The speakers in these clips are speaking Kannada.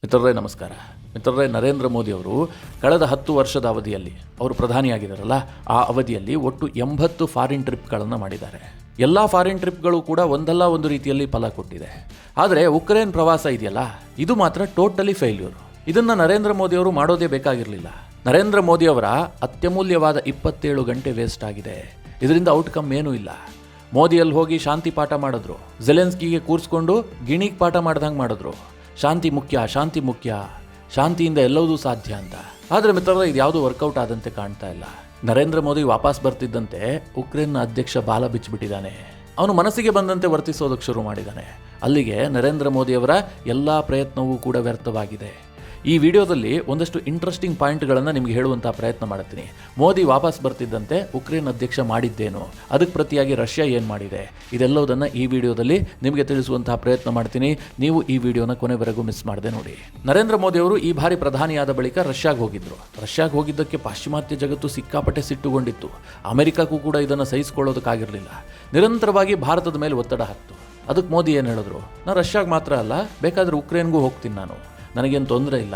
ಮಿತ್ರರೇ ನಮಸ್ಕಾರ. ಮಿತ್ರರೇ, ನರೇಂದ್ರ ಮೋದಿ ಅವರು ಕಳೆದ 10 ವರ್ಷದ ಅವಧಿಯಲ್ಲಿ ಅವರು ಪ್ರಧಾನಿಯಾಗಿದ್ದಾರಲ್ಲ, ಆ ಅವಧಿಯಲ್ಲಿ ಒಟ್ಟು 80 ಫಾರಿನ್ ಟ್ರಿಪ್ಗಳನ್ನು ಮಾಡಿದ್ದಾರೆ. ಎಲ್ಲ ಫಾರಿನ್ ಟ್ರಿಪ್ಗಳು ಕೂಡ ಒಂದಲ್ಲ ಒಂದು ರೀತಿಯಲ್ಲಿ ಫಲ ಕೊಟ್ಟಿದೆ. ಆದರೆ ಉಕ್ರೇನ್ ಪ್ರವಾಸ ಇದೆಯಲ್ಲ, ಇದು ಮಾತ್ರ ಟೋಟಲಿ ಫೇಲ್ಯೂರ್. ಇದನ್ನು ನರೇಂದ್ರ ಮೋದಿ ಅವರು ಮಾಡೋದೇ ಬೇಕಾಗಿರಲಿಲ್ಲ. ನರೇಂದ್ರ ಮೋದಿ ಅವರ ಅತ್ಯಮೂಲ್ಯವಾದ 27 ಗಂಟೆ ವೇಸ್ಟ್ ಆಗಿದೆ. ಇದರಿಂದ ಔಟ್ಕಮ್ ಏನೂ ಇಲ್ಲ. ಮೋದಿಯಲ್ಲಿ ಹೋಗಿ ಶಾಂತಿ ಪಾಠ ಮಾಡಿದ್ರು, ಜೆಲೆನ್ಸ್ಕಿಗೆ ಕೂರಿಸ್ಕೊಂಡು ಗಿಣಿಗೆ ಪಾಠ ಮಾಡ್ದಂಗೆ ಮಾಡಿದ್ರು. ಶಾಂತಿ ಮುಖ್ಯ, ಶಾಂತಿ ಮುಖ್ಯ, ಶಾಂತಿಯಿಂದ ಎಲ್ಲವೂ ಸಾಧ್ಯ ಅಂತ. ಆದರೆ ಮಿತ್ರರೇ, ಇದು ಯಾವುದೂ ವರ್ಕೌಟ್ ಆದಂತೆ ಕಾಣ್ತಾ ಇಲ್ಲ. ನರೇಂದ್ರ ಮೋದಿ ವಾಪಸ್ ಬರ್ತಿದ್ದಂತೆ ಉಕ್ರೇನ್ನ ಅಧ್ಯಕ್ಷ ಬಾಲ ಬಿಚ್ಚಿಬಿಟ್ಟಿದ್ದಾನೆ. ಅವನು ಮನಸ್ಸಿಗೆ ಬಂದಂತೆ ವರ್ತಿಸೋದಕ್ಕೆ ಶುರು ಮಾಡಿದ್ದಾನೆ. ಅಲ್ಲಿಗೆ ನರೇಂದ್ರ ಮೋದಿಯವರ ಎಲ್ಲ ಪ್ರಯತ್ನವೂ ಕೂಡ ವ್ಯರ್ಥವಾಗಿದೆ. ಈ ವಿಡಿಯೋದಲ್ಲಿ ಒಂದಷ್ಟು ಇಂಟ್ರೆಸ್ಟಿಂಗ್ ಪಾಯಿಂಟ್ಗಳನ್ನು ನಿಮಗೆ ಹೇಳುವಂಥ ಪ್ರಯತ್ನ ಮಾಡ್ತೀನಿ. ಮೋದಿ ವಾಪಸ್ ಬರ್ತಿದ್ದಂತೆ ಉಕ್ರೇನ್ ಅಧ್ಯಕ್ಷ ಮಾಡಿದ್ದೇನು, ಅದಕ್ಕೆ ಪ್ರತಿಯಾಗಿ ರಷ್ಯಾ ಏನು ಮಾಡಿದೆ, ಇದೆಲ್ಲವುದನ್ನು ಈ ವಿಡಿಯೋದಲ್ಲಿ ನಿಮಗೆ ತಿಳಿಸುವಂತಹ ಪ್ರಯತ್ನ ಮಾಡ್ತೀನಿ. ನೀವು ಈ ವಿಡಿಯೋನ ಕೊನೆವರೆಗೂ ಮಿಸ್ ಮಾಡದೆ ನೋಡಿ. ನರೇಂದ್ರ ಮೋದಿ ಅವರು ಈ ಬಾರಿ ಪ್ರಧಾನಿಯಾದ ಬಳಿಕ ರಷ್ಯಾಗೆ ಹೋಗಿದ್ರು. ರಷ್ಯಾಗೆ ಹೋಗಿದ್ದಕ್ಕೆ ಪಾಶ್ಚಿಮಾತ್ಯ ಜಗತ್ತು ಸಿಕ್ಕಾಪಟ್ಟೆ ಸಿಟ್ಟುಗೊಂಡಿತ್ತು. ಅಮೆರಿಕಕ್ಕೂ ಕೂಡ ಇದನ್ನು ಸಹಿಸಿಕೊಳ್ಳೋದಕ್ಕಾಗಿರಲಿಲ್ಲ. ನಿರಂತರವಾಗಿ ಭಾರತದ ಮೇಲೆ ಒತ್ತಡ ಹಾಕ್ತು. ಅದಕ್ಕೆ ಮೋದಿ ಏನು ಹೇಳಿದ್ರು, ನಾನು ರಷ್ಯಾಗೆ ಮಾತ್ರ ಅಲ್ಲ, ಬೇಕಾದರೆ ಉಕ್ರೇನ್ಗೂ ಹೋಗ್ತೀನಿ, ನನಗೇನು ತೊಂದರೆ ಇಲ್ಲ,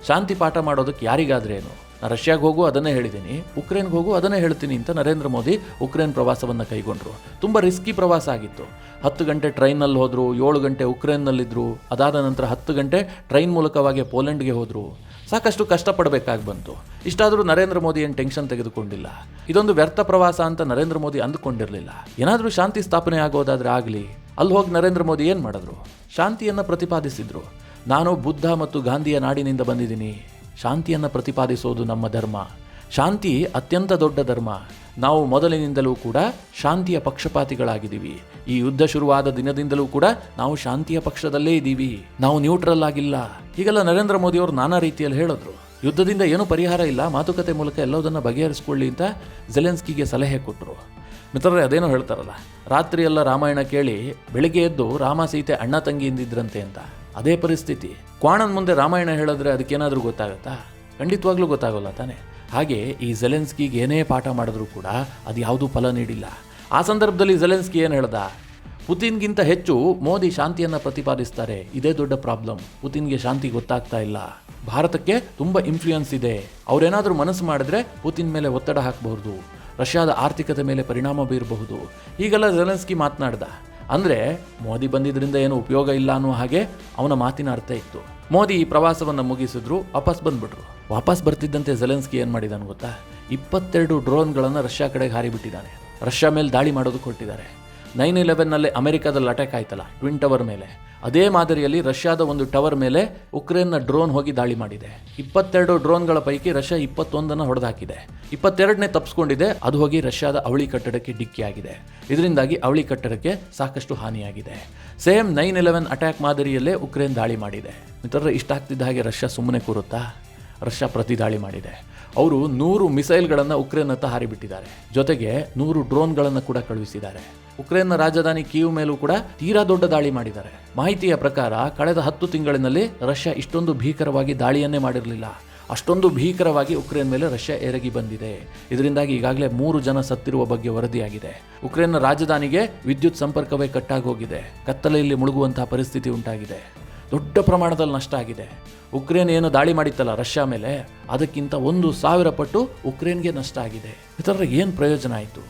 ಶಾಂತಿ ಪಾಠ ಮಾಡೋದಕ್ಕೆ ಯಾರಿಗಾದ್ರೆ ಏನು, ನಾನು ರಷ್ಯಾಗೆ ಹೋಗು ಅದನ್ನೇ ಹೇಳಿದ್ದೀನಿ, ಉಕ್ರೇನ್ಗೆ ಹೋಗು ಅದನ್ನೇ ಹೇಳ್ತೀನಿ ಅಂತ ನರೇಂದ್ರ ಮೋದಿ ಉಕ್ರೇನ್ ಪ್ರವಾಸವನ್ನು ಕೈಗೊಂಡ್ರು. ತುಂಬ ರಿಸ್ಕಿ ಪ್ರವಾಸ ಆಗಿತ್ತು. 10 ಗಂಟೆ ಟ್ರೈನಲ್ಲಿ ಹೋದರು, 7 ಗಂಟೆ ಉಕ್ರೇನ್ನಲ್ಲಿದ್ದರು. ಅದಾದ ನಂತರ 10 ಗಂಟೆ ಟ್ರೈನ್ ಮೂಲಕವಾಗಿ ಪೋಲೆಂಡ್ಗೆ ಹೋದರು. ಸಾಕಷ್ಟು ಕಷ್ಟಪಡಬೇಕಾಗಿ ಬಂತು. ಇಷ್ಟಾದರೂ ನರೇಂದ್ರ ಮೋದಿ ಏನು ಟೆನ್ಷನ್ ತೆಗೆದುಕೊಂಡಿಲ್ಲ. ಇದೊಂದು ವ್ಯರ್ಥ ಪ್ರವಾಸ ಅಂತ ನರೇಂದ್ರ ಮೋದಿ ಅಂದುಕೊಂಡಿರಲಿಲ್ಲ. ಏನಾದರೂ ಶಾಂತಿ ಸ್ಥಾಪನೆ ಆಗೋದಾದರೆ ಆಗಲಿ. ಅಲ್ಲಿ ಹೋಗಿ ನರೇಂದ್ರ ಮೋದಿ ಏನು ಮಾಡಿದ್ರು, ಶಾಂತಿಯನ್ನು ಪ್ರತಿಪಾದಿಸಿದ್ರು. ನಾನು ಬುದ್ಧ ಮತ್ತು ಗಾಂಧಿಯ ನಾಡಿನಿಂದ ಬಂದಿದ್ದೀನಿ, ಶಾಂತಿಯನ್ನು ಪ್ರತಿಪಾದಿಸೋದು ನಮ್ಮ ಧರ್ಮ, ಶಾಂತಿ ಅತ್ಯಂತ ದೊಡ್ಡ ಧರ್ಮ, ನಾವು ಮೊದಲಿನಿಂದಲೂ ಕೂಡ ಶಾಂತಿಯ ಪಕ್ಷಪಾತಿಗಳಾಗಿದ್ದೀವಿ, ಈ ಯುದ್ಧ ಶುರುವಾದ ದಿನದಿಂದಲೂ ಕೂಡ ನಾವು ಶಾಂತಿಯ ಪಕ್ಷದಲ್ಲೇ ಇದ್ದೀವಿ, ನಾವು ನ್ಯೂಟ್ರಲ್ ಆಗಿಲ್ಲ. ಹೀಗೆಲ್ಲ ನರೇಂದ್ರ ಮೋದಿ ಅವರು ನಾನಾ ರೀತಿಯಲ್ಲಿ ಹೇಳಿದ್ರು. ಯುದ್ಧದಿಂದ ಏನೂ ಪರಿಹಾರ ಇಲ್ಲ, ಮಾತುಕತೆ ಮೂಲಕ ಎಲ್ಲದನ್ನು ಬಗೆಹರಿಸ್ಕೊಳ್ಳಿ ಅಂತ ಜೆಲೆನ್ಸ್ಕಿಗೆ ಸಲಹೆ ಕೊಟ್ಟರು. ಮಿತ್ರರೇ, ಅದೇನೋ ಹೇಳ್ತಾರಲ್ಲ, ರಾತ್ರಿ ಎಲ್ಲ ರಾಮಾಯಣ ಕೇಳಿ ಬೆಳಿಗ್ಗೆ ಎದ್ದು ರಾಮ ಸೀತೆ ಅಣ್ಣ ತಂಗಿ ಎಂದಿದ್ರಂತೆ ಅಂತ. ಅದೇ ಪರಿಸ್ಥಿತಿ. ಕ್ವಾಣನ ಮುಂದೆ ರಾಮಾಯಣ ಹೇಳಿದ್ರೆ ಅದಕ್ಕೇನಾದರೂ ಗೊತ್ತಾಗುತ್ತಾ? ಖಂಡಿತವಾಗ್ಲೂ ಗೊತ್ತಾಗೋಲ್ಲ ತಾನೆ. ಹಾಗೆ ಈ ಜೆಲೆನ್ಸ್ಕಿಗೆ ಏನೇ ಪಾಠ ಮಾಡಿದ್ರೂ ಕೂಡ ಅದು ಯಾವುದೂ ಫಲ ನೀಡಿಲ್ಲ. ಆ ಸಂದರ್ಭದಲ್ಲಿ ಜೆಲೆನ್ಸ್ಕಿ ಏನು ಹೇಳ್ದ, ಪುತಿನ್ಗಿಂತ ಹೆಚ್ಚು ಮೋದಿ ಶಾಂತಿಯನ್ನು ಪ್ರತಿಪಾದಿಸ್ತಾರೆ, ಇದೇ ದೊಡ್ಡ ಪ್ರಾಬ್ಲಮ್. ಪುತಿನ್ಗೆ ಶಾಂತಿ ಗೊತ್ತಾಗ್ತಾ ಇಲ್ಲ, ಭಾರತಕ್ಕೆ ತುಂಬ ಇನ್ಫ್ಲೂಯೆನ್ಸ್ ಇದೆ, ಅವರೇನಾದರೂ ಮನಸ್ಸು ಮಾಡಿದ್ರೆ ಪುತಿನ್ ಮೇಲೆ ಒತ್ತಡ ಹಾಕಬಹುದು, ರಷ್ಯಾದ ಆರ್ಥಿಕತೆ ಮೇಲೆ ಪರಿಣಾಮ ಬೀರಬಹುದು. ಹೀಗೆಲ್ಲ ಜೆಲೆನ್ಸ್ಕಿ ಮಾತನಾಡ್ದ. ಅಂದರೆ ಮೋದಿ ಬಂದಿದ್ದರಿಂದ ಏನು ಉಪಯೋಗ ಇಲ್ಲ ಅನ್ನೋ ಹಾಗೆ ಅವನ ಮಾತಿನ ಅರ್ಥ ಇತ್ತು. ಮೋದಿ ಈ ಪ್ರವಾಸವನ್ನು ಮುಗಿಸಿದ್ರು, ವಾಪಸ್ ಬಂದ್ಬಿಟ್ರು. ವಾಪಸ್ ಬರ್ತಿದ್ದಂತೆ ಜೆಲೆನ್ಸ್ಕಿ ಏನು ಮಾಡಿದಾನೆ ಗೊತ್ತಾ, 22 ಡ್ರೋನ್ಗಳನ್ನು ರಷ್ಯಾ ಕಡೆಗೆ ಹಾರಿಬಿಟ್ಟಿದ್ದಾನೆ. ರಷ್ಯಾ ಮೇಲೆ ದಾಳಿ ಮಾಡೋದಕ್ಕೆ ಹೊರಟಿದ್ದಾರೆ. 9/11ನಲ್ಲಿ ಅಮೆರಿಕಾದಲ್ಲಿ ಅಟ್ಯಾಕ್ ಆಯ್ತಲ್ಲ, ಟ್ವಿನ್ ಟವರ್ ಮೇಲೆ, ಅದೇ ಮಾದರಿಯಲ್ಲಿ ರಷ್ಯಾದ ಒಂದು ಟವರ್ ಮೇಲೆ ಉಕ್ರೇನ್ನ ಡ್ರೋನ್ ಹೋಗಿ ದಾಳಿ ಮಾಡಿದೆ. 22 ಡ್ರೋನ್ಗಳ ಪೈಕಿ ರಷ್ಯಾ 21 ಹೊಡೆದಾಕಿದೆ. 22ನೇ ತಪ್ಪಿಸ್ಕೊಂಡಿದೆ. ಅದು ಹೋಗಿ ರಷ್ಯಾದ ಅವಳಿ ಕಟ್ಟಡಕ್ಕೆ ಡಿಕ್ಕಿಯಾಗಿದೆ. ಇದರಿಂದಾಗಿ ಅವಳಿ ಕಟ್ಟಡಕ್ಕೆ ಸಾಕಷ್ಟು ಹಾನಿಯಾಗಿದೆ. ಸೇಮ್ 9/11 ಅಟ್ಯಾಕ್ ಮಾದರಿಯಲ್ಲೇ ಉಕ್ರೇನ್ ದಾಳಿ ಮಾಡಿದೆ. ಮಿತ್ರರೇ, ಇಷ್ಟಾಗ್ತಿದ್ದ ಹಾಗೆ ರಷ್ಯಾ ಸುಮ್ಮನೆ ಕೂರುತ್ತಾ? ರಷ್ಯಾ ಪ್ರತಿ ದಾಳಿ ಮಾಡಿದೆ. ಅವರು 100 ಮಿಸೈಲ್ಗಳನ್ನು ಉಕ್ರೇನ್ ಹತ್ತ ಹಾರಿಬಿಟ್ಟಿದ್ದಾರೆ. ಜೊತೆಗೆ 100 ಡ್ರೋನ್ಗಳನ್ನು ಕೂಡ ಕಳುಹಿಸಿದ್ದಾರೆ. ಉಕ್ರೇನ್ನ ರಾಜಧಾನಿ ಕೀವ್ ಮೇಲೂ ಕೂಡ ತೀರಾ ದೊಡ್ಡ ದಾಳಿ ಮಾಡಿದ್ದಾರೆ. ಮಾಹಿತಿಯ ಪ್ರಕಾರ ಕಳೆದ 10 ತಿಂಗಳಿನಲ್ಲಿ ರಷ್ಯಾ ಇಷ್ಟೊಂದು ಭೀಕರವಾಗಿ ದಾಳಿಯನ್ನೇ ಮಾಡಿರಲಿಲ್ಲ. ಅಷ್ಟೊಂದು ಭೀಕರವಾಗಿ ಉಕ್ರೇನ್ ಮೇಲೆ ರಷ್ಯಾ ಎರಗಿ ಬಂದಿದೆ. ಇದರಿಂದಾಗಿ ಈಗಾಗಲೇ 3 ಜನ ಸತ್ತಿರುವ ಬಗ್ಗೆ ವರದಿಯಾಗಿದೆ. ಉಕ್ರೇನ್ನ ರಾಜಧಾನಿಗೆ ವಿದ್ಯುತ್ ಸಂಪರ್ಕವೇ ಕಟ್ಟಾಗಿ ಹೋಗಿದೆ. ಕತ್ತಲೆಯಲ್ಲಿ ಮುಳುಗುವಂತಹ ಪರಿಸ್ಥಿತಿ ಉಂಟಾಗಿದೆ. ದೊಡ್ಡ ಪ್ರಮಾಣದಲ್ಲಿ ನಷ್ಟ ಆಗಿದೆ. ಉಕ್ರೇನ್ ಏನು ದಾಳಿ ಮಾಡಿತ್ತಲ್ಲ ರಷ್ಯಾ ಮೇಲೆ, ಅದಕ್ಕಿಂತ 1,000 ಪಟ್ಟು ಉಕ್ರೇನ್ಗೆ ನಷ್ಟ ಆಗಿದೆ. ಇದರ ಏನು ಪ್ರಯೋಜನ ಆಯಿತು?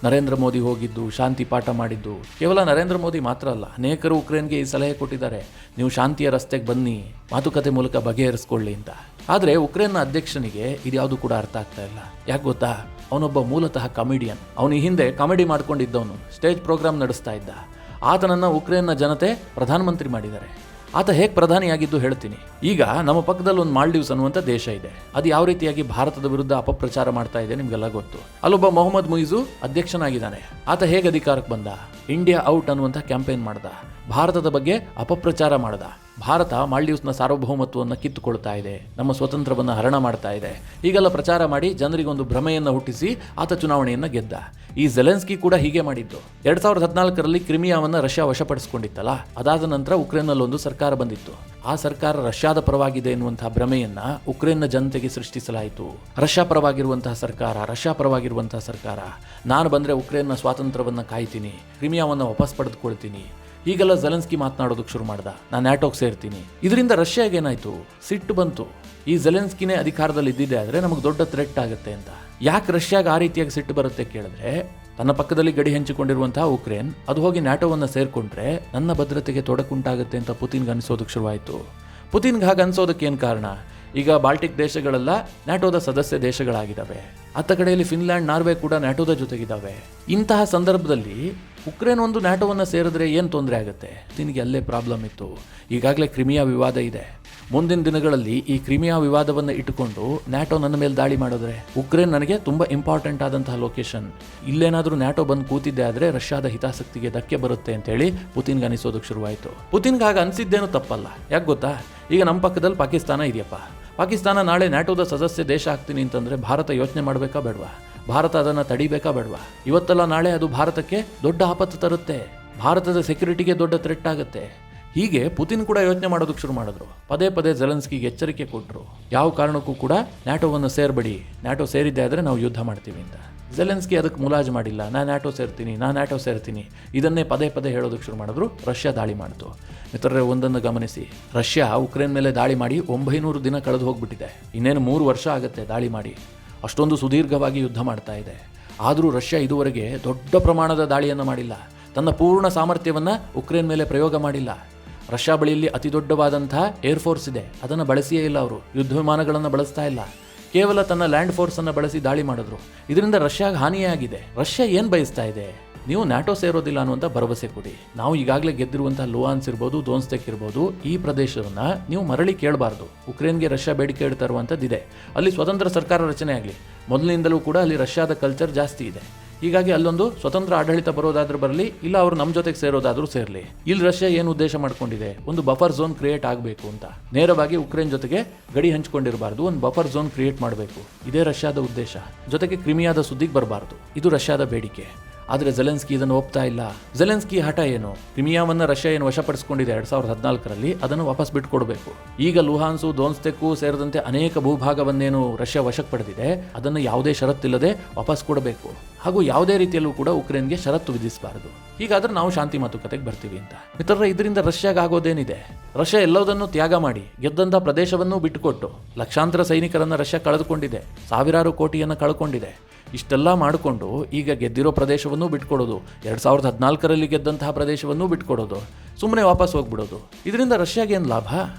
ನರೇಂದ್ರ ಮೋದಿ ಹೋಗಿದ್ದು, ಶಾಂತಿ ಪಾಠ ಮಾಡಿದ್ದು, ಕೇವಲ ನರೇಂದ್ರ ಮೋದಿ ಮಾತ್ರ ಅಲ್ಲ, ಅನೇಕರು ಉಕ್ರೇನ್ಗೆ ಈ ಸಲಹೆ ಕೊಟ್ಟಿದ್ದಾರೆ, ನೀವು ಶಾಂತಿಯ ರಸ್ತೆಗೆ ಬನ್ನಿ, ಮಾತುಕತೆ ಮೂಲಕ ಬಗೆಹರಿಸ್ಕೊಳ್ಳಿ ಅಂತ. ಆದರೆ ಉಕ್ರೇನ್ನ ಅಧ್ಯಕ್ಷನಿಗೆ ಇದ್ಯಾವುದು ಕೂಡ ಅರ್ಥ ಆಗ್ತಾ ಇಲ್ಲ. ಯಾಕೆ ಗೊತ್ತಾ, ಅವನೊಬ್ಬ ಮೂಲತಃ ಕಾಮಿಡಿಯನ್. ಅವನು ಈ ಹಿಂದೆ ಕಾಮಿಡಿ ಮಾಡ್ಕೊಂಡಿದ್ದವನು, ಸ್ಟೇಜ್ ಪ್ರೋಗ್ರಾಮ್ ನಡೆಸ್ತಾ ಇದ್ದ. ಆತನನ್ನು ಉಕ್ರೇನ್ನ ಜನತೆ ಪ್ರಧಾನಮಂತ್ರಿ ಮಾಡಿದ್ದಾರೆ. ಆತ ಹೇಗೆ ಪ್ರಧಾನಿಯಾಗಿದ್ದು ಹೇಳ್ತೀನಿ. ಈಗ ನಮ್ಮ ಪಕ್ಕದಲ್ಲಿ ಒಂದು ಮಾಲ್ಡೀವ್ಸ್ ಅನ್ನುವಂಥ ದೇಶ ಇದೆ. ಅದು ಯಾವ ರೀತಿಯಾಗಿ ಭಾರತದ ವಿರುದ್ಧ ಅಪಪ್ರಚಾರ ಮಾಡ್ತಾ ಇದೆ ನಿಮಗೆಲ್ಲ ಗೊತ್ತು. ಅಲ್ಲೊಬ್ಬ ಮೊಹಮ್ಮದ್ ಮುಯಿಜು ಅಧ್ಯಕ್ಷನಾಗಿದ್ದಾನೆ. ಆತ ಹೇಗೆ ಅಧಿಕಾರಕ್ಕೆ ಬಂದ? ಇಂಡಿಯಾ ಔಟ್ ಅನ್ನುವಂಥ ಕ್ಯಾಂಪೇನ್ ಮಾಡ್ದ, ಭಾರತದ ಬಗ್ಗೆ ಅಪಪ್ರಚಾರ ಮಾಡ್ದ. ಭಾರತ ಮಾಲ್ಡೀವ್ಸ್ನ ಸಾರ್ವಭೌಮತ್ವವನ್ನು ಕಿತ್ತುಕೊಳ್ತಾ ಇದೆ, ನಮ್ಮ ಸ್ವತಂತ್ರವನ್ನು ಹರಣ ಮಾಡ್ತಾ ಇದೆ, ಹೀಗೆಲ್ಲ ಪ್ರಚಾರ ಮಾಡಿ ಜನರಿಗೊಂದು ಭ್ರಮೆಯನ್ನು ಹುಟ್ಟಿಸಿ ಆತ ಚುನಾವಣೆಯನ್ನು ಗೆದ್ದ. ಈ ಜೆಲೆನ್ಸ್ಕಿ ಕೂಡ ಹೀಗೆ ಮಾಡಿದ್ದು. 2014ರಲ್ಲಿ ಕ್ರಿಮಿಯಾವನ್ನು ರಷ್ಯಾ ವಶಪಡಿಸಿಕೊಂಡಿತ್ತಲ್ಲ, ಅದಾದ ನಂತರ ಉಕ್ರೇನ್ನಲ್ಲೊಂದು ಸರ್ಕಾರ ಬಂದಿತ್ತು. ಆ ಸರ್ಕಾರ ರಷ್ಯಾದ ಪರವಾಗಿದೆ ಎನ್ನುವಂತಹ ಭ್ರಮೆಯನ್ನ ಉಕ್ರೇನ್ನ ಜನತೆಗೆ ಸೃಷ್ಟಿಸಲಾಯಿತು. ರಷ್ಯಾ ಪರವಾಗಿರುವಂತಹ ಸರ್ಕಾರ, ನಾನು ಬಂದರೆ ಉಕ್ರೇನ್ನ ಸ್ವಾತಂತ್ರ್ಯವನ್ನು ಕಾಯ್ತೀನಿ, ಕ್ರಿಮಿಯಾವನ್ನು ವಾಪಸ್ ಪಡೆದುಕೊಳ್ತೀನಿ, ಹೀಗೆಲ್ಲ ಜೆಲೆನ್ಸ್ಕಿ ಮಾತನಾಡೋದಕ್ಕೆ ಶುರು ಮಾಡ್ದ, ನಾನು ನ್ಯಾಟೋಗೆ ಸೇರ್ತೀನಿ. ಇದರಿಂದ ರಷ್ಯಾಗೆ ಏನಾಯ್ತು, ಸಿಟ್ಟು ಬಂತು. ಈ ಜೆಲೆನ್ಸ್ಕಿನೇ ಅಧಿಕಾರದಲ್ಲಿ ಇದ್ದಿದ್ದೆ ಆದರೆ ನಮಗೆ ದೊಡ್ಡ ಥ್ರೆಟ್ ಆಗುತ್ತೆ ಅಂತ. ಯಾಕೆ ರಷ್ಯಾಗೆ ಆ ರೀತಿಯಾಗಿ ಸಿಟ್ಟು ಬರುತ್ತೆ ಕೇಳಿದ್ರೆ, ತನ್ನ ಪಕ್ಕದಲ್ಲಿ ಗಡಿ ಹಂಚಿಕೊಂಡಿರುವಂತಹ ಉಕ್ರೇನ್ ಅದು ಹೋಗಿ ನ್ಯಾಟೋವನ್ನು ಸೇರ್ಕೊಂಡ್ರೆ ನನ್ನ ಭದ್ರತೆಗೆ ತೊಡಕುಂಟಾಗುತ್ತೆ ಅಂತ ಪುತಿನ್ಗೆ ಅನಿಸೋದಕ್ಕೆ ಶುರುವಾಯಿತು. ಪುತಿನ್ಗೆ ಹಾಗೆ ಅನಿಸೋದಕ್ಕೆ ಏನು ಕಾರಣ? ಈಗ ಬಾಲ್ಟಿಕ್ ದೇಶಗಳೆಲ್ಲ ನ್ಯಾಟೋದ ಸದಸ್ಯ ದೇಶಗಳಾಗಿದ್ದಾವೆ. ಅತ್ತ ಕಡೆಯಲ್ಲಿ ಫಿನ್ಲ್ಯಾಂಡ್, ನಾರ್ವೆ ಕೂಡ ನ್ಯಾಟೋದ ಜೊತೆಗಿದ್ದಾವೆ. ಇಂತಹ ಸಂದರ್ಭದಲ್ಲಿ ಉಕ್ರೇನ್ ಒಂದು ನ್ಯಾಟೋವನ್ನು ಸೇರಿದ್ರೆ ಏನು ತೊಂದರೆ ಆಗುತ್ತೆ? ನಿನಗೆ ಅಲ್ಲೇ ಪ್ರಾಬ್ಲಮ್ ಇತ್ತು. ಈಗಾಗಲೇ ಕ್ರಿಮಿಯಾ ವಿವಾದ ಇದೆ. ಮುಂದಿನ ದಿನಗಳಲ್ಲಿ ಈ ಕ್ರಿಮಿಯಾ ವಿವಾದವನ್ನು ಇಟ್ಟುಕೊಂಡು ನ್ಯಾಟೋ ನನ್ನ ಮೇಲೆ ದಾಳಿ ಮಾಡಿದ್ರೆ, ಉಕ್ರೇನ್ ನನಗೆ ತುಂಬ ಇಂಪಾರ್ಟೆಂಟ್ ಆದಂತಹ ಲೊಕೇಶನ್, ಇಲ್ಲೇನಾದರೂ ನ್ಯಾಟೋ ಬಂದು ಕೂತಿದ್ದೆ ಆದರೆ ರಷ್ಯಾದ ಹಿತಾಸಕ್ತಿಗೆ ಧಕ್ಕೆ ಬರುತ್ತೆ ಅಂತೇಳಿ ಪುತಿನ್ಗೆ ಅನಿಸೋದಕ್ಕೆ ಶುರುವಾಯಿತು. ಪುತಿನ್ಗೆ ಹಾಗೆ ಅನಿಸಿದ್ದೇನೂ ತಪ್ಪಲ್ಲ. ಯಾಕೆ ಗೊತ್ತಾ? ಈಗ ನಮ್ಮ ಪಕ್ಕದಲ್ಲಿ ಪಾಕಿಸ್ತಾನ ಇದೆಯಪ್ಪ. ಪಾಕಿಸ್ತಾನ ನಾಳೆ ನ್ಯಾಟೋದ ಸದಸ್ಯ ದೇಶ ಆಗ್ತೀನಿ ಅಂತಂದರೆ ಭಾರತ ಯೋಚನೆ ಮಾಡಬೇಕಾ ಬೇಡವಾ? ಭಾರತ ಅದನ್ನು ತಡಿಬೇಕಾ ಬೇಡವಾ? ಇವತ್ತಲ್ಲ ನಾಳೆ ಅದು ಭಾರತಕ್ಕೆ ದೊಡ್ಡ ಆಪತ್ತು ತರುತ್ತೆ, ಭಾರತದ ಸೆಕ್ಯೂರಿಟಿಗೆ ದೊಡ್ಡ ಥ್ರೆಟ್ ಆಗುತ್ತೆ. ಹೀಗೆ ಪುತಿನ್ ಕೂಡ ಯೋಚನೆ ಮಾಡೋದಕ್ಕೆ ಶುರು ಮಾಡಿದ್ರು. ಪದೇ ಪದೇ ಜೆಲೆನ್ಸ್ಕಿಗೆ ಎಚ್ಚರಿಕೆ ಕೊಟ್ಟರು, ಯಾವ ಕಾರಣಕ್ಕೂ ಕೂಡ ನ್ಯಾಟೋವನ್ನು ಸೇರಬೇಡಿ, ನ್ಯಾಟೋ ಸೇರಿದ್ದೆ ಆದರೆ ನಾವು ಯುದ್ಧ ಮಾಡ್ತೀವಿ ಅಂತ. ಜೆಲೆನ್ಸ್ಕಿ ಅದಕ್ಕೆ ಮುಲಾಜು ಮಾಡಿಲ್ಲ. ನಾನು ನ್ಯಾಟೋ ಸೇರ್ತೀನಿ ಇದನ್ನೇ ಪದೇ ಪದೇ ಹೇಳೋದಕ್ಕೆ ಶುರು ಮಾಡಿದ್ರು. ರಷ್ಯಾ ದಾಳಿ ಮಾಡಿತು. ಮಿತ್ರರೇ, ಒಂದನ್ನು ಗಮನಿಸಿ, ರಷ್ಯಾ ಉಕ್ರೇನ್ ಮೇಲೆ ದಾಳಿ ಮಾಡಿ 900 ದಿನ ಕಳೆದು ಹೋಗ್ಬಿಟ್ಟಿದೆ. ಇನ್ನೇನು 3 ವರ್ಷ ಆಗುತ್ತೆ ದಾಳಿ ಮಾಡಿ. ಅಷ್ಟೊಂದು ಸುದೀರ್ಘವಾಗಿ ಯುದ್ಧ ಮಾಡ್ತಾ ಇದೆ. ಆದರೂ ರಷ್ಯಾ ಇದುವರೆಗೆ ದೊಡ್ಡ ಪ್ರಮಾಣದ ದಾಳಿಯನ್ನು ಮಾಡಿಲ್ಲ. ತನ್ನ ಪೂರ್ಣ ಸಾಮರ್ಥ್ಯವನ್ನು ಉಕ್ರೇನ್ ಮೇಲೆ ಪ್ರಯೋಗ ಮಾಡಿಲ್ಲ. ರಷ್ಯಾ ಬಳಿಯಲ್ಲಿ ಅತಿ ದೊಡ್ಡವಾದಂತಹ ಏರ್ಫೋರ್ಸ್ ಇದೆ, ಅದನ್ನು ಬಳಸಿಯೇ ಇಲ್ಲ. ಅವರು ಯುದ್ಧ ವಿಮಾನಗಳನ್ನು ಬಳಸ್ತಾ ಇಲ್ಲ, ಕೇವಲ ತನ್ನ ಲ್ಯಾಂಡ್ ಫೋರ್ಸನ್ನು ಬಳಸಿ ದಾಳಿ ಮಾಡಿದ್ರು. ಇದರಿಂದ ರಷ್ಯಾಗೆ ಹಾನಿಯೇ ಆಗಿದೆ. ರಷ್ಯಾ ಏನು ಬಯಸ್ತಾ ಇದೆ? ನೀವು ನ್ಯಾಟೋ ಸೇರೋದಿಲ್ಲ ಅನ್ನುವಂಥ ಭರವಸೆ ಕೊಡಿ. ನಾವು ಈಗಾಗಲೇ ಗೆದ್ದಿರುವಂತಹ ಲುಹಾನ್ಸ್ ಇರ್ಬೋದು, ದೋನ್ಸ್ತೆಕ್ ಇರ್ಬೋದು, ಈ ಪ್ರದೇಶವನ್ನು ನೀವು ಮರಳಿ ಕೇಳಬಾರ್ದು. ಉಕ್ರೇನ್ಗೆ ರಷ್ಯಾ ಬೇಡಿಕೆ ಇಡ್ತಾ ಇರುವಂಥದ್ದಿದೆ. ಅಲ್ಲಿ ಸ್ವತಂತ್ರ ಸರ್ಕಾರ ರಚನೆ ಆಗಲಿ. ಮೊದಲಿನಿಂದಲೂ ಕೂಡ ಅಲ್ಲಿ ರಷ್ಯಾದ ಕಲ್ಚರ್ ಜಾಸ್ತಿ ಇದೆ. ಹೀಗಾಗಿ ಅಲ್ಲೊಂದು ಸ್ವತಂತ್ರ ಆಡಳಿತ ಬರೋದಾದ್ರೂ ಬರಲಿ, ಇಲ್ಲ ಅವರು ನಮ್ಮ ಜೊತೆಗೆ ಸೇರೋದಾದ್ರೂ ಸೇರಲಿ. ಇಲ್ಲಿ ರಷ್ಯಾ ಏನು ಉದ್ದೇಶ ಮಾಡ್ಕೊಂಡಿದೆ? ಒಂದು ಬಫರ್ ಝೋನ್ ಕ್ರಿಯೇಟ್ ಆಗಬೇಕು ಅಂತ. ನೇರವಾಗಿ ಉಕ್ರೇನ್ ಜೊತೆಗೆ ಗಡಿ ಹಂಚಿಕೊಂಡಿರಬಾರ್ದು, ಒಂದು ಬಫರ್ ಝೋನ್ ಕ್ರಿಯೇಟ್ ಮಾಡಬೇಕು. ಇದೇ ರಷ್ಯಾದ ಉದ್ದೇಶ. ಜೊತೆಗೆ ಕ್ರಿಮಿಯಾದ ಸುದ್ದಿಗೆ ಬರಬಾರ್ದು. ಇದು ರಷ್ಯಾದ ಬೇಡಿಕೆ. ಆದರೆ ಜೆಲೆನ್ಸ್ಕಿ ಇದನ್ನು ಒಪ್ತಾ ಇಲ್ಲ. ಜೆಲೆನ್ಸ್ಕಿ ಹಠ ಏನು? ಕ್ರಿಮಿಯಾವನ್ನು ರಷ್ಯಾ ಏನು ವಶಪಡಿಸಿಕೊಂಡಿದೆ 2014ರಲ್ಲಿ, ಅದನ್ನು ವಾಪಸ್ ಬಿಟ್ಟುಕೊಡಬೇಕು. ಈಗ ಲುಹಾನ್ಸು, ದೋನ್ಸ್ತೆಕ್ಕು ಸೇರಿದಂತೆ ಅನೇಕ ಭೂಭಾಗವನ್ನೇನು ರಷ್ಯಾ ವಶಕ್ಕೆ ಪಡೆದಿದೆ, ಅದನ್ನು ಯಾವುದೇ ಷರತ್ತಿಲ್ಲದೆ ವಾಪಸ್ ಕೊಡಬೇಕು. ಹಾಗೂ ಯಾವುದೇ ರೀತಿಯಲ್ಲೂ ಕೂಡ ಉಕ್ರೇನ್ಗೆ ಷರತ್ತು ವಿಧಿಸಬಾರದು. ಹೀಗಾದ್ರೆ ನಾವು ಶಾಂತಿ ಮಾತುಕತೆಗೆ ಬರ್ತೀವಿ ಅಂತ. ಮಿತ್ರರೇ, ಇದರಿಂದ ರಷ್ಯಾಗೆ ಆಗೋದೇನಿದೆ? ರಷ್ಯಾ ಎಲ್ಲದನ್ನು ತ್ಯಾಗ ಮಾಡಿ ಗೆದ್ದಂಥ ಪ್ರದೇಶವನ್ನು ಬಿಟ್ಟುಕೊಟ್ಟು ಲಕ್ಷಾಂತರ ಸೈನಿಕರನ್ನು ರಷ್ಯಾ ಕಳೆದುಕೊಂಡಿದೆ, ಸಾವಿರಾರು ಕೋಟಿಯನ್ನು ಕಳ್ಕೊಂಡಿದೆ. ಇಷ್ಟೆಲ್ಲ ಮಾಡಿಕೊಂಡು ಈಗ ಗೆದ್ದಿರೋ ಪ್ರದೇಶವನ್ನು ಬಿಟ್ಕೊಡೋದು, 2014ರಲ್ಲಿ ಗೆದ್ದಂತಹ ಪ್ರದೇಶವನ್ನು ಬಿಟ್ಕೊಡೋದು, ಸುಮ್ಮನೆ ವಾಪಸ್ ಹೋಗ್ಬಿಡೋದು. ಇದರಿಂದ ರಷ್ಯಾಗೆ ಏನು ಲಾಭ?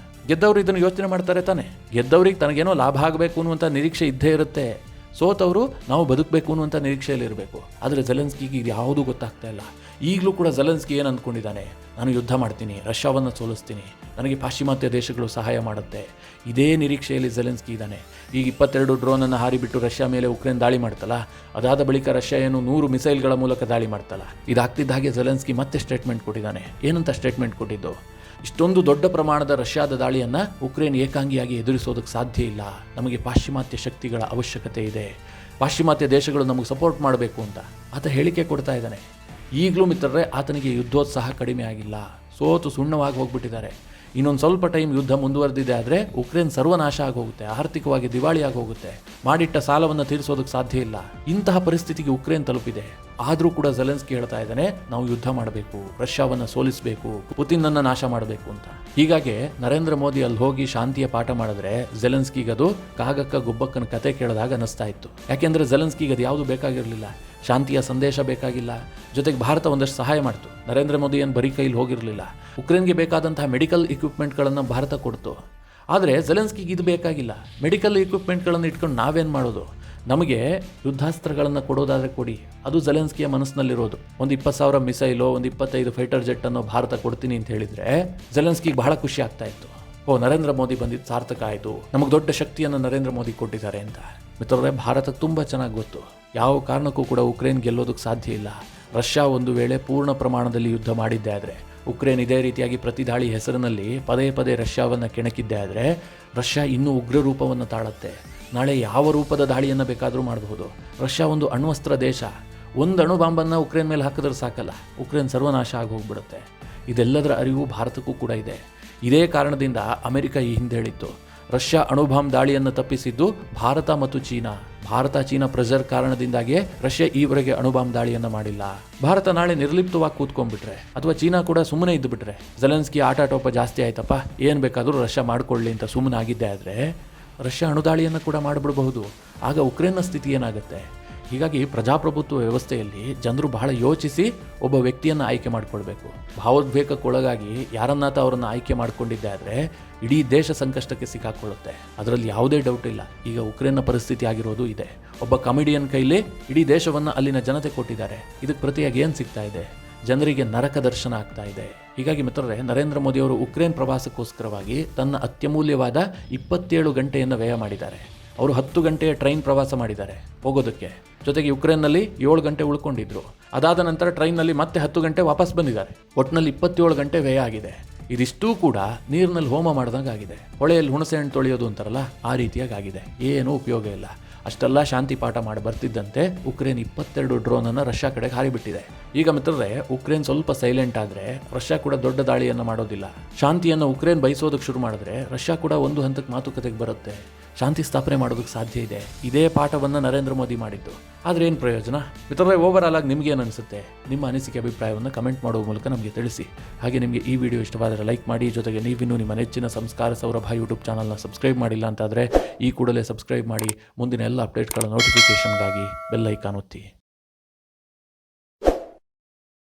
ಗೆದ್ದವರು ಇದನ್ನು ಯೋಚನೆ ಮಾಡ್ತಾರೆ ತಾನೆ. ಗೆದ್ದವ್ರಿಗೆ ತನಗೇನೋ ಲಾಭ ಆಗಬೇಕು ಅನ್ನುವಂಥ ನಿರೀಕ್ಷೆ ಇದ್ದೇ ಇರುತ್ತೆ. ಸೋತವರು ನಾವು ಬದುಕಬೇಕು ಅನ್ನುವಂಥ ನಿರೀಕ್ಷೆಯಲ್ಲಿ ಇರಬೇಕು. ಆದರೆ ಜೆಲೆನ್ಸ್ಕಿಗೆ ಇದು ಯಾವುದೂ ಗೊತ್ತಾಗ್ತಾ ಇಲ್ಲ. ಈಗಲೂ ಕೂಡ ಜೆಲೆನ್ಸ್ಕಿ ಏನು ಅಂದ್ಕೊಂಡಿದ್ದಾನೆ? ನಾನು ಯುದ್ಧ ಮಾಡ್ತೀನಿ, ರಷ್ಯಾವನ್ನು ಸೋಲಿಸ್ತೀನಿ, ನನಗೆ ಪಾಶ್ಚಿಮಾತ್ಯ ದೇಶಗಳು ಸಹಾಯ ಮಾಡುತ್ತೆ, ಇದೇ ನಿರೀಕ್ಷೆಯಲ್ಲಿ ಜೆಲೆನ್ಸ್ಕಿ ಇದ್ದಾನೆ. ಈಗ 22 ಡ್ರೋನನ್ನು ಹಾರಿಬಿಟ್ಟು ರಷ್ಯಾ ಮೇಲೆ ಉಕ್ರೇನ್ ದಾಳಿ ಮಾಡ್ತಲ್ಲ, ಅದಾದ ಬಳಿಕ ರಷ್ಯಾ ಏನು 100 ಮಿಸೈಲ್ಗಳ ಮೂಲಕ ದಾಳಿ ಮಾಡ್ತಲ್ಲ. ಇದಾಗ್ತಿದ್ದ ಹಾಗೆ ಜೆಲೆನ್ಸ್ಕಿ ಮತ್ತೆ ಸ್ಟೇಟ್ಮೆಂಟ್ ಕೊಟ್ಟಿದ್ದಾನೆ. ಏನಂತ ಸ್ಟೇಟ್ಮೆಂಟ್ ಕೊಟ್ಟಿದ್ದು? ಇಷ್ಟೊಂದು ದೊಡ್ಡ ಪ್ರಮಾಣದ ರಷ್ಯಾದ ದಾಳಿಯನ್ನು ಉಕ್ರೇನ್ ಏಕಾಂಗಿಯಾಗಿ ಎದುರಿಸೋದಕ್ಕೆ ಸಾಧ್ಯ ಇಲ್ಲ, ನಮಗೆ ಪಾಶ್ಚಿಮಾತ್ಯ ಶಕ್ತಿಗಳ ಅವಶ್ಯಕತೆ ಇದೆ, ಪಾಶ್ಚಿಮಾತ್ಯ ದೇಶಗಳು ನಮಗೆ ಸಪೋರ್ಟ್ ಮಾಡಬೇಕು ಅಂತ ಆತ ಹೇಳಿಕೆ ಕೊಡ್ತಾ ಇದ್ದಾನೆ. ಈಗಲೂ ಮಿತ್ರರೇ, ಆತನಿಗೆ ಯುದ್ಧೋತ್ಸಾಹ ಕಡಿಮೆ ಆಗಿಲ್ಲ. ಸೋತು ಸುಣ್ಣವಾಗಿ ಹೋಗ್ಬಿಟ್ಟಿದ್ದಾರೆ. ಇನ್ನೊಂದು ಸ್ವಲ್ಪ ಟೈಮ್ ಯುದ್ಧ ಮುಂದುವರೆದಿದೆ ಆದರೆ ಉಕ್ರೇನ್ ಸರ್ವನಾಶ ಆಗೋಗುತ್ತೆ, ಆರ್ಥಿಕವಾಗಿ ದಿವಾಳಿ ಆಗೋಗುತ್ತೆ, ಮಾಡಿಟ್ಟ ಸಾಲವನ್ನು ತೀರಿಸೋದಕ್ಕೆ ಸಾಧ್ಯ ಇಲ್ಲ. ಇಂತಹ ಪರಿಸ್ಥಿತಿಗೆ ಉಕ್ರೇನ್ ತಲುಪಿದೆ. ಆದರೂ ಕೂಡ ಜೆಲೆನ್ಸ್ಕಿ ಹೇಳ್ತಾ ಇದ್ದಾನೆ, ನಾವು ಯುದ್ಧ ಮಾಡಬೇಕು, ರಷ್ಯಾವನ್ನು ಸೋಲಿಸಬೇಕು, ಪುತಿನ್ನನ್ನು ನಾಶ ಮಾಡಬೇಕು ಅಂತ. ಹೀಗಾಗಿ ನರೇಂದ್ರ ಮೋದಿ ಅಲ್ಲಿ ಹೋಗಿ ಶಾಂತಿಯ ಪಾಠ ಮಾಡಿದ್ರೆ ಜೆಲೆನ್ಸ್ಕಿಗೆ ಅದು ಕಾಗಕ್ಕ ಗುಬ್ಬಕ್ಕನ ಕತೆ ಕೇಳಿದಾಗ ಅನ್ನಿಸ್ತಾ ಇತ್ತು. ಯಾಕೆಂದರೆ ಜೆಲೆನ್ಸ್ಕಿಗೆ ಅದು ಯಾವುದು ಬೇಕಾಗಿರಲಿಲ್ಲ, ಶಾಂತಿಯ ಸಂದೇಶ ಬೇಕಾಗಿಲ್ಲ. ಜೊತೆಗೆ ಭಾರತ ಒಂದಷ್ಟು ಸಹಾಯ ಮಾಡ್ತು. ನರೇಂದ್ರ ಮೋದಿ ಏನು ಬರೀ ಕೈಲಿ ಹೋಗಿರಲಿಲ್ಲ. ಉಕ್ರೇನ್ಗೆ ಬೇಕಾದಂತಹ ಮೆಡಿಕಲ್ ಇಕ್ವಿಪ್ಮೆಂಟ್ಗಳನ್ನು ಭಾರತ ಕೊಡ್ತು. ಆದರೆ ಜೆಲೆನ್ಸ್ಕಿಗೆ ಇದು ಬೇಕಾಗಿಲ್ಲ. ಮೆಡಿಕಲ್ ಇಕ್ವಿಪ್ಮೆಂಟ್ಗಳನ್ನು ಇಟ್ಕೊಂಡು ನಾವೇನು ಮಾಡೋದು? ನಮಗೆ ಯುದ್ಧಾಸ್ತ್ರಗಳನ್ನು ಕೊಡೋದಾದರೆ ಕೊಡಿ. ಅದು ಜೆಲೆನ್ಸ್ಕಿಯ ಮನಸ್ಸಿನಲ್ಲಿರೋದು. ಒಂದು 20,000 ಮಿಸೈಲೋ, ಒಂದು 25 ಫೈಟರ್ ಜೆಟ್ಟನ್ನು ಭಾರತ ಕೊಡ್ತೀನಿ ಅಂತ ಹೇಳಿದರೆ ಜೆಲೆನ್ಸ್ಕಿಗೆ ಬಹಳ ಖುಷಿ ಆಗ್ತಾ ಇತ್ತು. ನರೇಂದ್ರ ಮೋದಿ ಬಂದಿದ್ದು ಸಾರ್ಥಕ ಆಯಿತು, ನಮಗೆ ದೊಡ್ಡ ಶಕ್ತಿಯನ್ನು ನರೇಂದ್ರ ಮೋದಿ ಕೊಟ್ಟಿದ್ದಾರೆ ಅಂತ. ಮಿತ್ರರೇ, ಭಾರತ ತುಂಬ ಚೆನ್ನಾಗಿ ಗೊತ್ತು, ಯಾವ ಕಾರಣಕ್ಕೂ ಕೂಡ ಉಕ್ರೇನ್ ಗೆಲ್ಲೋದಕ್ಕೆ ಸಾಧ್ಯ ಇಲ್ಲ. ರಷ್ಯಾ ಒಂದು ವೇಳೆ ಪೂರ್ಣ ಪ್ರಮಾಣದಲ್ಲಿ ಯುದ್ಧ ಮಾಡಿದ್ದೆ ಆದರೆ, ಉಕ್ರೇನ್ ಇದೇ ರೀತಿಯಾಗಿ ಪ್ರತಿದಾಳಿ ಹೆಸರಿನಲ್ಲಿ ಪದೇ ಪದೇ ರಷ್ಯಾವನ್ನು ಕೆಣಕಿದ್ದೆ ಆದರೆ, ರಷ್ಯಾ ಇನ್ನೂ ಉಗ್ರ ರೂಪವನ್ನು ತಾಳುತ್ತೆ. ನಾಳೆ ಯಾವ ರೂಪದ ದಾಳಿಯನ್ನು ಬೇಕಾದರೂ ಮಾಡಬಹುದು. ರಷ್ಯಾ ಒಂದು ಅಣ್ವಸ್ತ್ರ ದೇಶ. ಒಂದು ಅಣು ಬಾಂಬನ್ನು ಉಕ್ರೇನ್ ಮೇಲೆ ಹಾಕಿದ್ರೆ ಸಾಕಲ್ಲ, ಉಕ್ರೇನ್ ಸರ್ವನಾಶ ಆಗಿ ಹೋಗ್ಬಿಡುತ್ತೆ. ಇದೆಲ್ಲದರ ಅರಿವು ಭಾರತಕ್ಕೂ ಕೂಡ ಇದೆ. ಇದೇ ಕಾರಣದಿಂದ ಅಮೆರಿಕ ಈ ಹಿಂದೆ ಹೇಳಿತ್ತು, ರಷ್ಯಾ ಅಣುಬಾಂಬ್ ದಾಳಿಯನ್ನು ತಪ್ಪಿಸಿದ್ದು ಭಾರತ ಮತ್ತು ಚೀನಾ. ಭಾರತ ಚೀನಾ ಪ್ರೆಷರ್ ಕಾರಣದಿಂದಾಗಿಯೇ ರಷ್ಯಾ ಈವರೆಗೆ ಅಣುಬಾಂಬ್ ದಾಳಿಯನ್ನು ಮಾಡಿಲ್ಲ. ಭಾರತ ನಾಳೆ ನಿರ್ಲಿಪ್ತವಾಗಿ ಕೂತ್ಕೊಂಡ್ಬಿಟ್ರೆ ಅಥವಾ ಚೀನಾ ಕೂಡ ಸುಮ್ಮನೆ ಇದ್ದು ಬಿಟ್ರೆ, ಜೆಲೆನ್ಸ್ಕಿ ಆಟಾಟೋಪ ಜಾಸ್ತಿ ಆಯ್ತಪ್ಪ, ಏನು ಬೇಕಾದರೂ ರಷ್ಯಾ ಮಾಡ್ಕೊಳ್ಳಿ ಅಂತ ಸುಮ್ಮನೆ ಆಗಿದ್ದೆ ಆದರೆ ರಷ್ಯಾ ಅಣುದಾಳಿಯನ್ನು ಕೂಡ ಮಾಡಿಬಿಡಬಹುದು. ಆಗ ಉಕ್ರೇನ್ನ ಸ್ಥಿತಿ ಏನಾಗುತ್ತೆ? ಹೀಗಾಗಿ ಪ್ರಜಾಪ್ರಭುತ್ವ ವ್ಯವಸ್ಥೆಯಲ್ಲಿ ಜನರು ಬಹಳ ಯೋಚಿಸಿ ಒಬ್ಬ ವ್ಯಕ್ತಿಯನ್ನು ಆಯ್ಕೆ ಮಾಡಿಕೊಳ್ಬೇಕು. ಭಾವೋದ್ವೇಗಕ್ಕೊಳಗಾಗಿ ಯಾರನ್ನಾತ ಅವರನ್ನು ಆಯ್ಕೆ ಮಾಡಿಕೊಂಡಿದ್ದೆ ಆದರೆ ಇಡೀ ದೇಶ ಸಂಕಷ್ಟಕ್ಕೆ ಸಿಕ್ಕಾಕೊಳ್ಳುತ್ತೆ. ಅದರಲ್ಲಿ ಯಾವುದೇ ಡೌಟ್ ಇಲ್ಲ. ಈಗ ಉಕ್ರೇನ್ನ ಪರಿಸ್ಥಿತಿ ಆಗಿರೋದು ಇದೆ. ಒಬ್ಬ ಕಾಮಿಡಿಯನ್ ಕೈಲಿ ಇಡೀ ದೇಶವನ್ನು ಅಲ್ಲಿನ ಜನತೆ ಕೊಟ್ಟಿದ್ದಾರೆ. ಇದಕ್ಕೆ ಪ್ರತಿಯಾಗಿ ಏನು ಸಿಗ್ತಾ ಇದೆ? ಜನರಿಗೆ ನರಕ ದರ್ಶನ ಆಗ್ತಾ ಇದೆ. ಹೀಗಾಗಿ ಮಿತ್ರರೇ, ನರೇಂದ್ರ ಮೋದಿ ಅವರು ಉಕ್ರೇನ್ ಪ್ರವಾಸಕ್ಕೋಸ್ಕರವಾಗಿ ತನ್ನ ಅತ್ಯಮೂಲ್ಯವಾದ 27 ಗಂಟೆಯನ್ನು ವ್ಯಯ ಮಾಡಿದ್ದಾರೆ. ಅವರು 10 ಗಂಟೆಯ ಟ್ರೈನ್ ಪ್ರವಾಸ ಮಾಡಿದ್ದಾರೆ ಹೋಗೋದಕ್ಕೆ. ಜೊತೆಗೆ ಯುಕ್ರೇನ್ನಲ್ಲಿ 7 ಗಂಟೆ ಉಳ್ಕೊಂಡಿದ್ರು. ಅದಾದ ನಂತರ ಟ್ರೈನ್ನಲ್ಲಿ ಮತ್ತೆ 10 ಗಂಟೆ ವಾಪಸ್ ಬಂದಿದ್ದಾರೆ. ಒಟ್ಟಿನಲ್ಲಿ 27 ಗಂಟೆ ವ್ಯಯ ಆಗಿದೆ. ಇದಿಷ್ಟೂ ಕೂಡ ನೀರಿನಲ್ಲಿ ಹೋಮ ಮಾಡಿದಂಗೆ ಆಗಿದೆ. ಹೊಳೆಯಲ್ಲಿ ಹುಣಸೆ ಹಣ್ಣು ತೊಳೆಯೋದು ಅಂತಾರಲ್ಲ, ಆ ರೀತಿಯಾಗಿ ಆಗಿದೆ. ಏನೂ ಉಪಯೋಗ ಇಲ್ಲ. ಅಷ್ಟೆಲ್ಲ ಶಾಂತಿ ಪಾಠ ಮಾಡಿ ಬರ್ತಿದ್ದಂತೆ ಉಕ್ರೇನ್ 22 ಡ್ರೋನನ್ನು ರಷ್ಯಾ ಕಡೆಗೆ ಹಾರಿಬಿಟ್ಟಿದೆ. ಈಗ ಮಿತ್ರರೇ, ಉಕ್ರೇನ್ ಸ್ವಲ್ಪ ಸೈಲೆಂಟ್ ಆದರೆ ರಷ್ಯಾ ಕೂಡ ದೊಡ್ಡ ದಾಳಿಯನ್ನು ಮಾಡೋದಿಲ್ಲ. ಶಾಂತಿಯನ್ನು ಉಕ್ರೇನ್ ಬಯಸೋದಕ್ಕೆ ಶುರು ಮಾಡಿದ್ರೆ ರಷ್ಯಾ ಕೂಡ ಒಂದು ಹಂತಕ್ಕೆ ಮಾತುಕತೆಗೆ ಬರುತ್ತೆ. ಶಾಂತಿ ಸ್ಥಾಪನೆ ಮಾಡೋದಕ್ಕೆ ಸಾಧ್ಯ ಇದೆ. ಇದೇ ಪಾಠವನ್ನು ನರೇಂದ್ರ ಮೋದಿ ಮಾಡಿದ್ದು. ಆದರೆ ಏನು ಪ್ರಯೋಜನ? ಮಿತ್ರರೇ, ಓವರಾಲ್ ಆಗಿ ನಿಮ್ಗೆ ಏನು ಅನಿಸುತ್ತೆ? ನಿಮ್ಮ ಅನಿಸಿಕೆ ಅಭಿಪ್ರಾಯವನ್ನು ಕಮೆಂಟ್ ಮಾಡುವ ಮೂಲಕ ನಮಗೆ ತಿಳಿಸಿ. ಹಾಗೆ ನಿಮಗೆ ಈ ವಿಡಿಯೋ ಇಷ್ಟವಾದರೆ ಲೈಕ್ ಮಾಡಿ. ಜೊತೆಗೆ ನೀವಿನ್ನೂ ನಿಮ್ಮ ನೆಚ್ಚಿನ ಸಂಸ್ಕಾರ ಸೌರಭ ಯೂಟ್ಯೂಬ್ ಚಾನಲ್ನ ಸಬ್ಸ್ಕ್ರೈಬ್ ಮಾಡಿಲ್ಲ ಅಂತಾದರೆ ಈ ಕೂಡಲೇ ಸಬ್ಸ್ಕ್ರೈಬ್ ಮಾಡಿ. ಮುಂದಿನ ಎಲ್ಲ ಅಪ್ಡೇಟ್ಗಳ ನೋಟಿಫಿಕೇಷನ್ಗಾಗಿ ಬೆಲ್ ಐಕಾನ್ ಒತ್ತಿ.